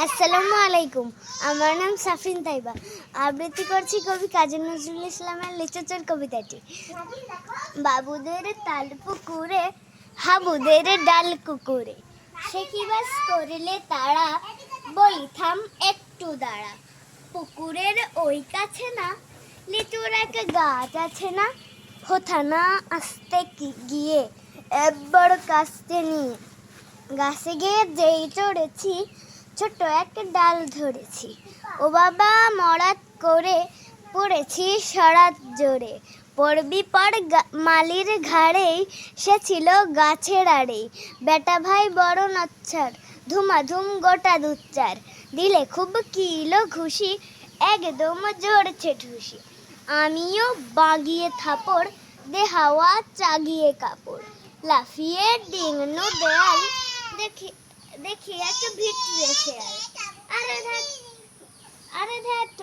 আসসালামু আলাইকুম। আমার নাম সাফরিন তাইবা। আবৃত্তি করছি কবি কাজী নজরুল ইসলামের লিচুচোর কবিতাটি। বাবুদের তাল পুকুরে, হাবুদের ডাল কুকুরে, সে কি বাস করলে তারা, বলি থাম একটু দাঁড়া। পুকুরের ওই কাছে না লিচুর এক গাছ আছে না, হোথা না আসতে গিয়ে একবার কাস্তে নিয়ে, গাছে গিয়ে যেই চড়েছি ছোট এক ডাল ধরেছি, ও বাবা মরাত করে পড়েছি সরাত জোরে, পড়বি পর মালির ঘাড়েই, সে ছিল গাছের আড়েই, বেটা ভাই বড় নচ্ছার, ধুমাধুম গোটা দুচ্চার, দিলে খুব কিলো ঘুষি, একদম জড়ছে ঠুসি, আমিও বাগিয়ে থাপড়, দে হাওয়া চাগিয়ে কাপড়, লাফিয়ে ডিঙনো দেয়াল, দেখি দেখি এক ভিটরে শেয়াল, আরে ধ্যাট, আরে ধ্যাট।